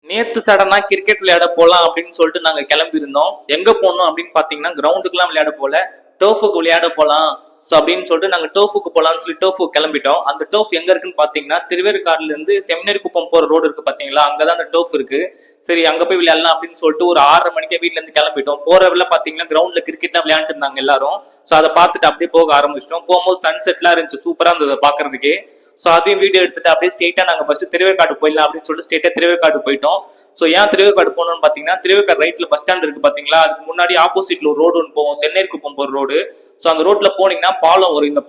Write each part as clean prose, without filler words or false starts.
நேத்து சடனா கிரிக்கெட் விளையாட போலாம் அப்படின்னு சொல்லிட்டு நாங்க கிளம்பி இருந்தோம். எங்க போனோம் அப்படின்னு பாத்தீங்கன்னா கிரவுண்டுக்குலாம் விளையாட போல, டர்ஃபுக்கு விளையாட போலாம். ஸோ அப்படின்னு சொல்லிட்டு நாங்க டர்ஃபுக்கு போலாம்னு சொல்லி டர்ஃபுக்கு கிளம்பிட்டோம். அந்த டர்ஃப் எங்க இருக்குன்னு பாத்தீங்கன்னா திருவேற்காடுல இருந்து செமினரி குப்பம் போற ரோடு இருக்கு பாத்தீங்களா, அங்கதான் அந்த டர்ஃப் இருக்கு. சரி அங்க போய் விளையாடலாம் அப்படின்னு சொல்லிட்டு ஒரு 6:30 மணிக்கே வீட்ல இருந்து கிளம்பிட்டோம். போறவள்ள பாத்தீங்கன்னா கிரவுண்ட்ல கிரிக்கெட்லாம் விளையாண்டு இருந்தாங்க எல்லாரும். ஸோ அதை பார்த்துட்டு அப்படியே போக ஆரம்பிச்சிட்டோம். போகும்போது சன்செட்லாம் இருந்துச்சு, சூப்பரா இருந்தது பாக்குறதுக்கே. ஸோ அதையும் வீடியோ எடுத்துட்டு அப்படியே ஸ்ட்ரெயிட்டா நாங்க ஃபர்ஸ்ட் திருவேற்காடு போயிடலாம் அப்படின்னு சொல்லிட்டு ஸ்ட்ரெயிட்டா திருவேற்காடு போயிட்டோம். ஸோ ஏன் திருவேற்காடு போகணும்னு பாத்தீங்கன்னா திருவேற்காடு ரைட்ல பஸ் ஸ்டாண்ட் இருக்கு பாத்தீங்களா, அதுக்கு முன்னாடி ஆப்போசிட்ல ஒரு ரோடு ஒன்று போவோம், சென்னைக்கு குப்பம் போற ரோடு. ஸோ அந்த ரோட்ல போனீங்கன்னா பாலம் வரும். இந்த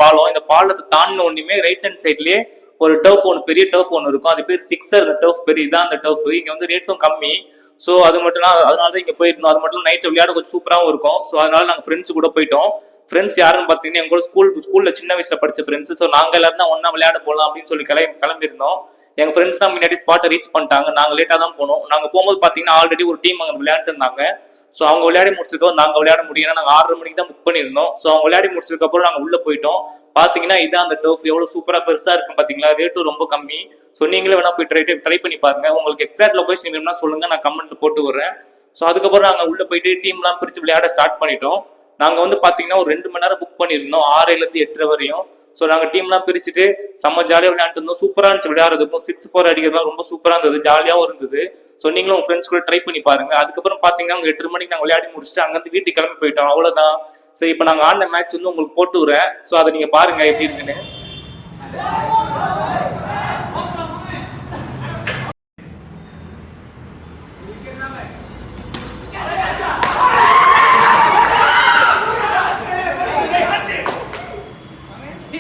பாலத்தை தாண்டின ஒண்ணுமே ரைட் ஹேண்ட் சைட்லயே ஒரு டர்ஃப் ஒன்று, பெரிய டர்ஃப் ஒன்று இருக்கும். அது பேர் சிக்ஸர். அந்த டர்ஃப் பெரிய இதான் அந்த டர்ஃப். இங்க வந்து ரேட்டும் கம்மி. ஸோ அது மட்டும் அதனால தான் இங்க போயிருந்தோம். அது மட்டும் நைட் விளையாட கொஞ்சம் சூப்பராகவும் இருக்கும். ஸோ அதனால நாங்கள் ஃப்ரெண்ட்ஸ் கூட போயிட்டோம். ஃப்ரெண்ட்ஸ் யாருன்னு பார்த்தீங்கன்னா எங்க கூட ஸ்கூல்ல சின்ன வயசுல படிச்ச ஃப்ரெண்ட்ஸ். ஸோ நாங்க எல்லாரும் தான் ஒன்னா விளையாட போகலாம் அப்படின்னு சொல்லி கிளம்பியிருந்தோம். எங்க ஃப்ரெண்ட்ஸ் தான் முன்னாடி ஸ்பாட்டை ரீச் பண்ணிட்டாங்க. நாங்க லேட்டா தான் போனோம். நாங்க போகும்போது பாத்தீங்கன்னா ஆல்ரெடி ஒரு டீம் அங்க விளையாண்டு இருந்தாங்க. ஸோ அவங்க விளையாடி முடிச்சதுக்கோ நாங்க விளையாட முடியும். நாங்க 6:30 மணிக்கு தான் புக் பண்ணியிருந்தோம். ஸோ அவங்க விளையாடி முடிச்சதுக்கு அப்புறம் நாங்க உள்ள போயிட்டோம். பாத்தீங்கன்னா இதான் அந்த டர்ஃப். எவ்வளவு சூப்பரா பெருசா இருக்கு பாத்தீங்களா, ரேட்டும் ரொம்ப கம்மி. ஸோ நீங்களே வேணா போய் ட்ரை பண்ணி பாருங்க. உங்களுக்கு எக்ஸாக்ட் லொகேஷன் வேணும்னா சொல்லுங்க, நான் கமெண்ட் போட்டு விடுறேன். ஸோ அதுக்கப்புறம் நாங்க உள்ள போயிட்டு டீம்லாம் பிரிச்சு விளையாட ஸ்டார்ட் பண்ணிட்டோம். நாங்க வந்து பாத்தீங்கன்னா ஒரு 2 மணி நேரம் புக் பண்ணியிருந்தோம், 6:00 இருந்து 8:30 வரையும். ஸோ நாங்க டீம்லாம் பிரிச்சுட்டு செம்ம ஜாலியாக விளையாண்டு இருந்தோம். சூப்பரா இருந்துச்சு விளையாடுறதுக்கும். 6-4 அடிக்கிறதுலாம் ரொம்ப சூப்பரா இருந்தது, ஜாலியாகவும் இருந்தது. ஸோ நீங்களும் உங்க ஃப்ரெண்ட்ஸ் கூட ட்ரை பண்ணி பாருங்க. அதுக்கப்புறம் பாத்தீங்கன்னா 8:30 மணிக்கு நாங்கள் விளையாடி முடிச்சுட்டு அங்கிருந்து வீட்டுக்கு கிளம்பி போயிட்டோம். அவ்வளவுதான். சரி இப்போ நாங்கள் ஆடின மேட்ச் வந்து உங்களுக்கு போட்டு விடுறேன். ஸோ அதை நீங்க பாருங்க எப்படி இருக்குன்னு.